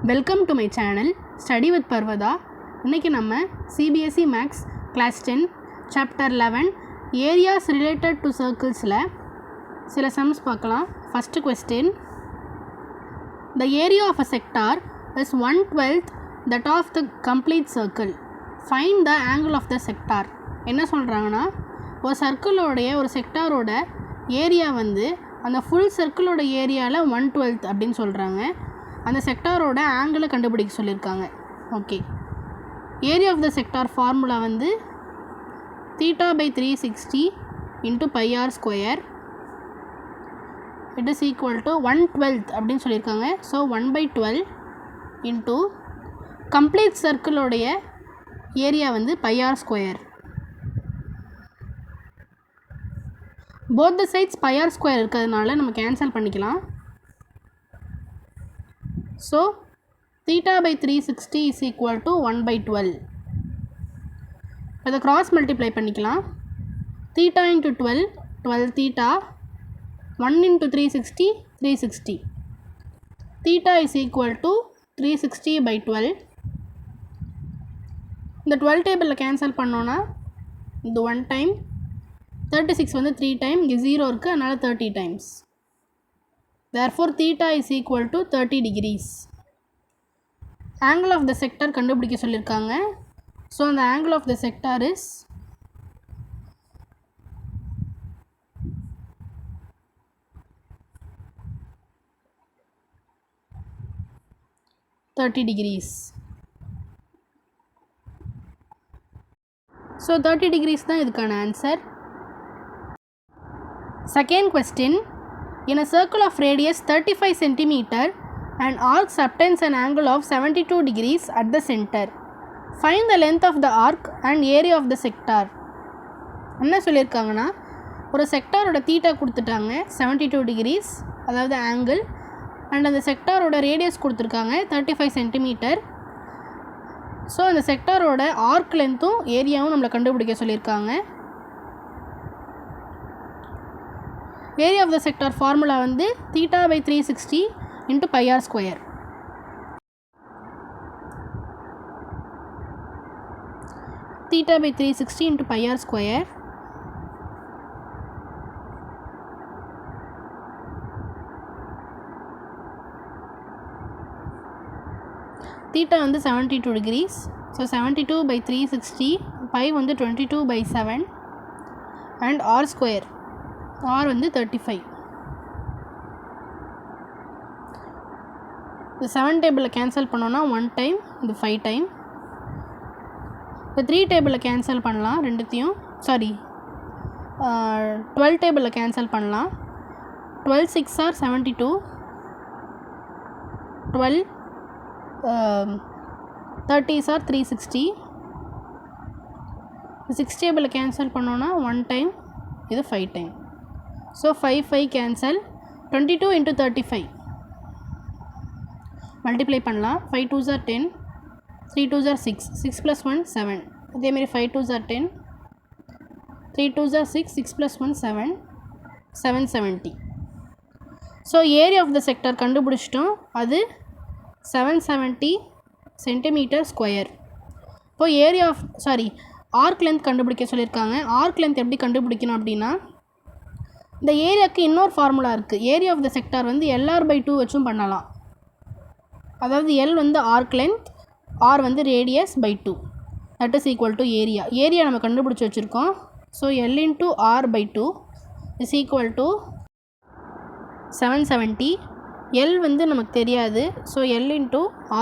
Welcome to my channel study with Parvatha. இன்றைக்கி நம்ம CBSE maths class 10 chapter 11 areas related to சர்க்கிள்ஸில் சில sums பார்க்கலாம். First question, the area of a sector is 1/12 that of the complete circle. Find the angle of the sector. என்ன சொல்கிறாங்கன்னா, ஒரு சர்க்கிளோடைய ஒரு செக்டாரோட area வந்து அந்த ஃபுல் சர்க்கிளோட ஏரியாவில் 1/12 அப்படின்னு சொல்கிறாங்க. அந்த செக்டாரோட ஆங்கிளை கண்டுபிடிக்க சொல்லியிருக்காங்க. Okay, area of the sector formula வந்து θ/360 × πr². It is equal to 1/12 அப்படின்னு சொல்லியிருக்காங்க. ஸோ 1/12 இன்ட்டு கம்ப்ளீட் சர்க்கிளோடைய ஏரியா வந்து πr². Both the sides πr² இருக்கிறதுனால நம்ம கேன்சல் பண்ணிக்கலாம். So θ/360 is equal to 1/12. இதை கிராஸ் மல்டிப்ளை பண்ணிக்கலாம். θ × 12 12θ, 1 × 360 360. θ இஸ் ஈக்குவல் டு 360/12. இந்த 12 டேபிளில் கேன்சல் பண்ணோன்னா இந்த 1 டைம், 36 வந்து 3 டைம், இங்கே 0 இருக்குது, அதனால் 30 times. Therefore θ is equal to 30 degrees. Angle of the sector கண்டுபிடிக்க சொல்லியிருக்காங்க. ஸோ அந்த angle of the sector is 30 degrees. So 30 degrees தான் இதுக்கான answer. Second question, in a circle of radius 35 cm, an arc subtends an angle of 72 degrees at the center. Find the length of the arc and area of the sector. என்ன சொல்லியிருக்காங்கன்னா, ஒரு செக்டாரோட theta கொடுத்துட்டாங்க 72 degrees, அதாவது angle, and அந்த செக்டாரோட radius கொடுத்துருக்காங்க 35 cm. So அந்த செக்டாரோட arc லென்த்தும் ஏரியாவும் நம்மளை கண்டுபிடிக்க சொல்லியிருக்காங்க. Area of the sector formula வந்து θ/360 × πr². θ/360 × πr². θ வந்து 72 degrees. ஸோ 72/360, π வந்து 22/7 அண்ட் r². r வந்து 35. இந்த 7 டேபிளில் கேன்சல் பண்ணோன்னா 1 டைம், இது 5 டைம். இந்த 3 டேபிளில் கேன்சல் பண்ணலாம் ரெண்டுத்தையும், சாரி 12 டேபிளில் கேன்சல் பண்ணலாம். 12 6 are 72, 12 30s are 360. 6 டேபிளில் கேன்சல் பண்ணோன்னா 1 டைம், இது 5 டைம். So 5 cancel. 22 × 35 மல்டிப்ளை பண்ணலாம். 5 2s are 10, 3 2s are 6, 6 + 1 7. அதேமாரி 5 2s are 10, 3 2s are 6, 6 + 1 7, 770. So area of the sector கண்டுபிடிச்சிட்டோம். அது 770 cm². இப்போ ஏரியா ஆஃப் ஆர்க் லென்த் கண்டுபிடிக்க சொல்லியிருக்காங்க. ஆர்க் லென்த் எப்படி கண்டுபிடிக்கணும் அப்படின்னா, இந்த ஏரியாவுக்கு இன்னொரு ஃபார்முலா இருக்குது. ஏரியா ஆஃப் த செக்டார் வந்து LR/2 வச்சும் பண்ணலாம். அதாவது எல் வந்து ஆர்க் லென்த், ஆர் வந்து radius /2, that is equal to area. Area நம்ம கண்டுபிடிச்சி வச்சுருக்கோம். So L × R/2 is equal to 770. L வந்து நமக்கு தெரியாது. ஸோ L ×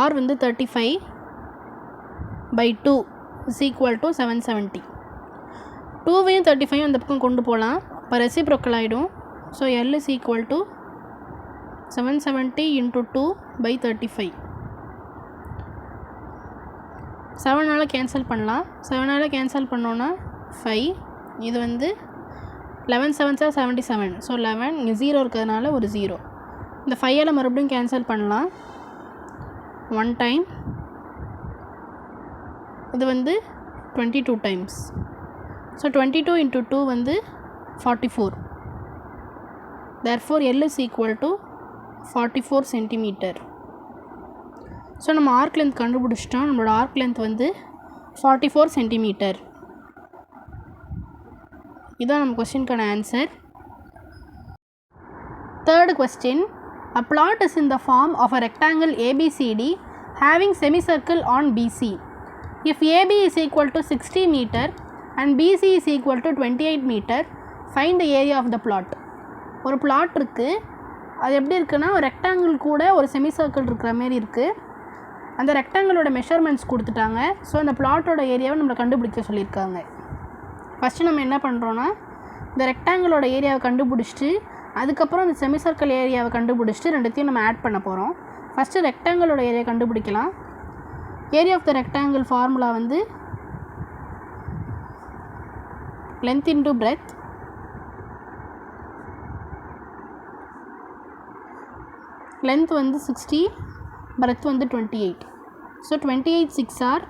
R வந்து 35/2 இஸ் ஈக்குவல் டு 770. 2வையும் 35 அந்த பக்கம் கொண்டு போகலாம், இப்போ ரெசிப்ரோக்கல் ஆகிடும். So L is equal to 770 × 2/35. 7ஆல் கேன்சல் பண்ணலாம். 7ஆல் கேன்சல் பண்ணோன்னா 5, இது வந்து 11 7s are 77. ஸோ 11, இங்கே 0 இருக்கிறதுனால ஒரு 0. இந்த 5ஆல் மறுபடியும் கேன்சல் பண்ணலாம் 1 டைம், இது வந்து 22 டைம்ஸ். ஸோ 22 × 2 வந்து 44. Therefore L is equal to 44 centimeter. So நம்ம ஆர்க் லென்த் கண்டுபிடிச்சிட்டோம். நம்மளோட ஆர்க் லென்த் வந்து 44 சென்டிமீட்டர். இதுதான் நம்ம கொஸ்டினுக்கான answer. Third question. A plot is in the form of a rectangle ABCD having semicircle on BC. If AB is equal to 60 meter and BC is equal to 28 meter, find the area of the plot. ஒரு plot இருக்குது. அது எப்படி இருக்குன்னா, ஒரு rectangle கூட ஒரு செமிசர்க்கிள் இருக்கிற மாரி இருக்குது. அந்த ரெக்டாங்கிளோட மெஷர்மெண்ட்ஸ் கொடுத்துட்டாங்க. ஸோ அந்த பிளாட்டோட ஏரியாவை நம்மளை கண்டுபிடிக்க சொல்லியிருக்காங்க. ஃபஸ்ட்டு நம்ம என்ன பண்ணுறோன்னா, இந்த ரெக்டாங்கிளோட ஏரியாவை கண்டுபிடிச்சிட்டு அதுக்கப்புறம் இந்த செமிசர்க்கிள் ஏரியாவை கண்டுபிடிச்சிட்டு ரெண்டுத்தையும் நம்ம ஆட் பண்ண போகிறோம். ஃபஸ்ட்டு ரெக்டாங்கிளோட ஏரியா கண்டுபிடிக்கலாம். Area of the rectangle formula வந்து லென்த் இன்டூ பிரெத். லென்த் வந்து 60, பிரெத் வந்து 28. So 28 6 R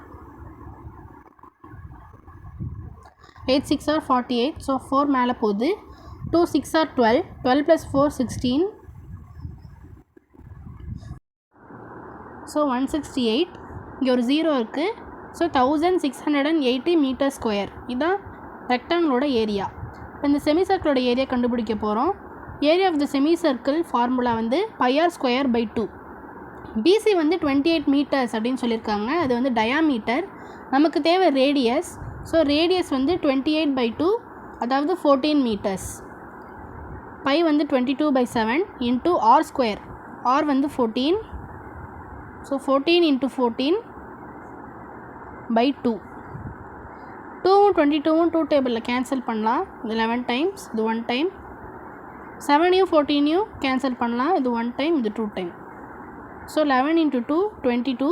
8 6 R 48. ஸோ 4 மேலே போகுது. 2 6 ஆர் 12. 12 + 4 16. ஸோ 168. இங்கே ஒரு 0 இருக்குது. So 1680 metre square. இதுதான் ரெக்டாங்கிளோட ஏரியா. இப்போ இந்த செமிசர்க்கிளோட ஏரியா கண்டுபிடிக்க போகிறோம். Area of the semicircle formula வந்து πr²/2. BC வந்து 28 மீட்டர்ஸ் அப்படின்னு சொல்லியிருக்காங்க. அது வந்து டயாமீட்டர். நமக்கு தேவை ரேடியஸ். ஸோ ரேடியஸ் வந்து 28/2, அதாவது 14 மீட்டர்ஸ். பை வந்து 22/7 இன்ட்டு r². r வந்து 14. ஸோ 14 × 14/2. 2வும் 22வும் 2 டேபிளில் கேன்சல் பண்ணலாம். இது 11 டைம்ஸ், இது 1 டைம். 7யும் 14யும் கேன்சல் பண்ணலாம். இது 1 டைம், இது 2 time. So 11 × 2 22.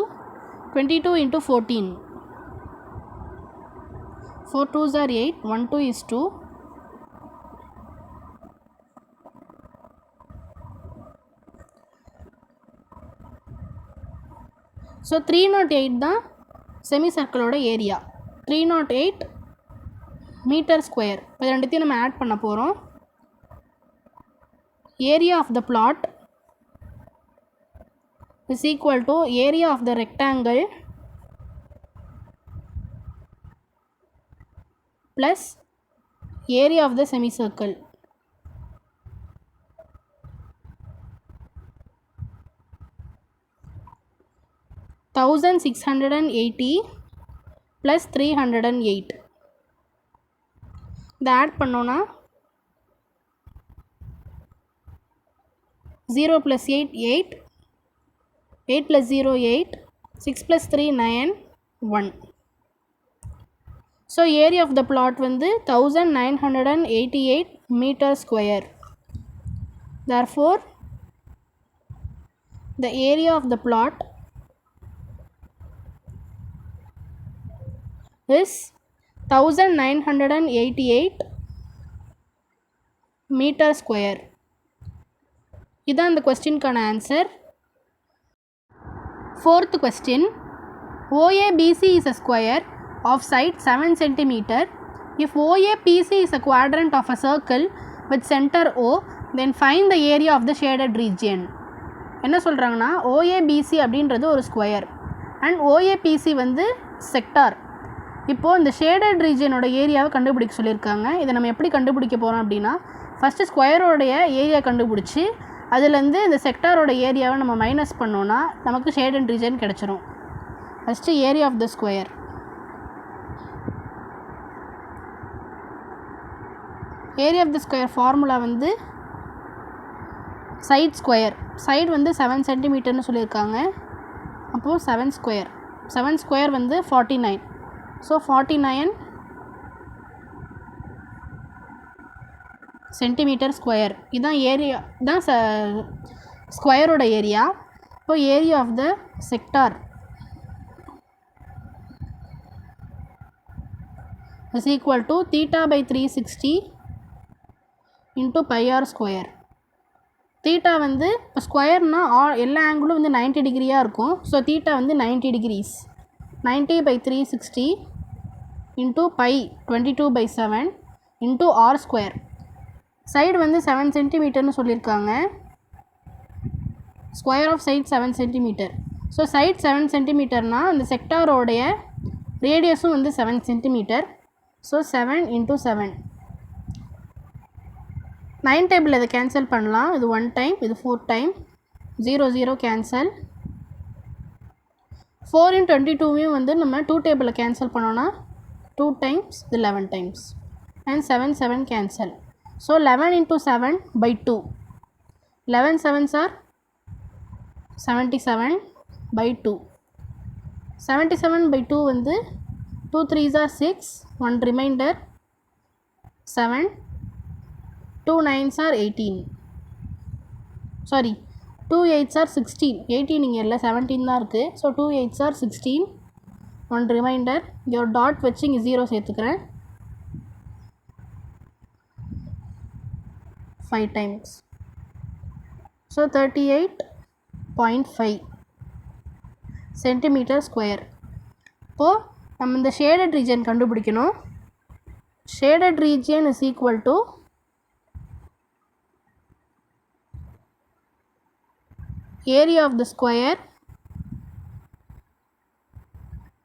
22 × 14. 4 2s are 8. 1 2 is 2. So 308 தான் செமிசர்க்கிளோட ஏரியா. 308 metre square. இப்போ ரெண்டுத்தையும் நம்ம ஆட் பண்ண போகிறோம். Area of the plot is equal to area of the rectangle plus area of the semicircle. (1680 plus 308). இதை ஆட் பண்ணோன்னா 0 + 8 8. 8 + 0 8. 6 + 3 9 1. So area of the plot வந்து 1988 metre square. Therefore the area of the plot is 1988 metre square. இதுதான் இந்த கொஸ்டினுக்கான answer. Fourth question. OABC is a square of side 7 cm. If OAPC is a quadrant of a circle with center O, then find the area of the shaded region. என்ன சொல்கிறாங்கன்னா, OABC அப்படின்றது ஒரு square and OAPC வந்து sector. இப்போது இந்த shaded ரீஜியனோட ஏரியாவை கண்டுபிடிக்க சொல்லியிருக்காங்க. இதை நம்ம எப்படி கண்டுபிடிக்க போகிறோம் அப்படின்னா, ஃபஸ்ட்டு ஸ்கொயரோடைய ஏரியா கண்டுபிடிச்சி அதுலேருந்து இந்த செக்டாரோட ஏரியாவை நம்ம மைனஸ் பண்ணோன்னா நமக்கு ஷேடட் ரீஜன் கிடச்சிரும். First area of the square. Area of the square formula வந்து சைட் ஸ்கொயர். சைடு வந்து 7 சென்டிமீட்டர்னு சொல்லியிருக்காங்க. அப்போது 7 ஸ்கொயர். 7 ஸ்கொயர் வந்து 49. So 49 centimetre square. இதுதான் ஏரியா, தான் ஸ்கொயரோட ஏரியா. இப்போ area of the sector is equal to θ/360 into πr². Theta வந்து இப்போ ஸ்கொயர்னால் எல்லா ஆங்கிளும் வந்து 90 டிகிரியாக இருக்கும். ஸோ தீட்டா வந்து 90 degrees. 90/360 into pi 22/7 into r². Side வந்து 7 சென்டிமீட்டர்னு சொல்லியிருக்காங்க. Square of side 7 centimetre. So side 7 சென்டிமீட்டர்னால் அந்த செக்டாரோடைய ரேடியஸும் வந்து 7 சென்டிமீட்டர். ஸோ 7 × 7. 9 டேபிள் இதை கேன்சல் பண்ணலாம். இது 1 டைம், இது 4 டைம், 0 0 கேன்சல். 4 × 22 வந்து நம்ம 2 டேபிளில் கேன்சல் பண்ணோன்னா 2 டைம்ஸ், இது 11 times and 7 7 cancel. So 11 × 7/2. 11 7s are 77/2. 77/2 வந்து 2 3s are 6, 1 remainder 7, 2 9s are 18. Sorry, 2 8s are 16. 18 இங்கே இல்லை, 17 தான் இருக்குது. So 2 8s are 16, 1 remainder. இங்கே ஒரு டாட் வச்சு இங்கே 0 சேர்த்துக்கிறேன். 5 டைம்ஸ். So 38.5 centimetre square. இப்போது நம்ம இந்த ஷேடட் ரீஜன் கண்டுபிடிக்கணும். Shaded region is equal to area of the square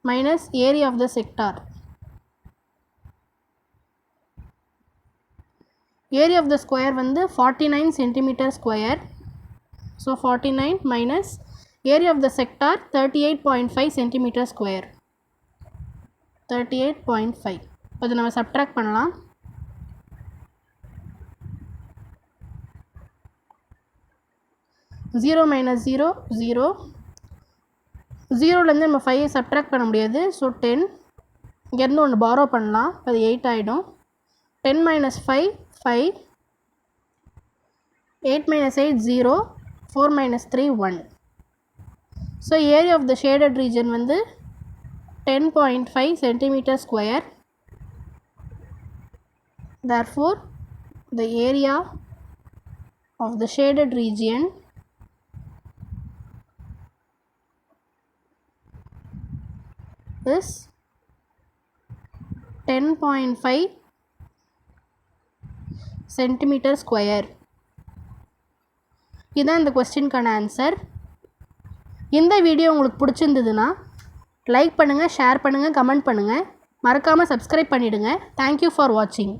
minus area of the sector. Area of the square வந்து 49 centimetre square. So 49 minus area of the sector 38.5 centimetre square. 38.5. இப்போ இதை நம்ம subtract பண்ணலாம். Zero minus zero zero. ஜீரோலேருந்து நம்ம 5 subtract பண்ண முடியாது. So 10. இங்கேருந்து ஒன்று பாரோ பண்ணலாம். அது 8 ஆகிடும். 10 minus 5 5. 8 minus 8 0. 4 minus 3 1. So area of the shaded region வந்து 10.5 centimeter square. Therefore, the area of the shaded region is 10.5 centimeter square. இதான் இந்த கொஸ்டினுக்கான ஆன்சர். இந்த வீடியோ உங்களுக்கு பிடிச்சிருந்ததுன்னா லைக் பண்ணுங்கள், ஷேர் பண்ணுங்கள், கமெண்ட் பண்ணுங்கள். மறக்காமல் சப்ஸ்கிரைப் பண்ணிவிடுங்க. தேங்க்யூ ஃபார் வாட்சிங்.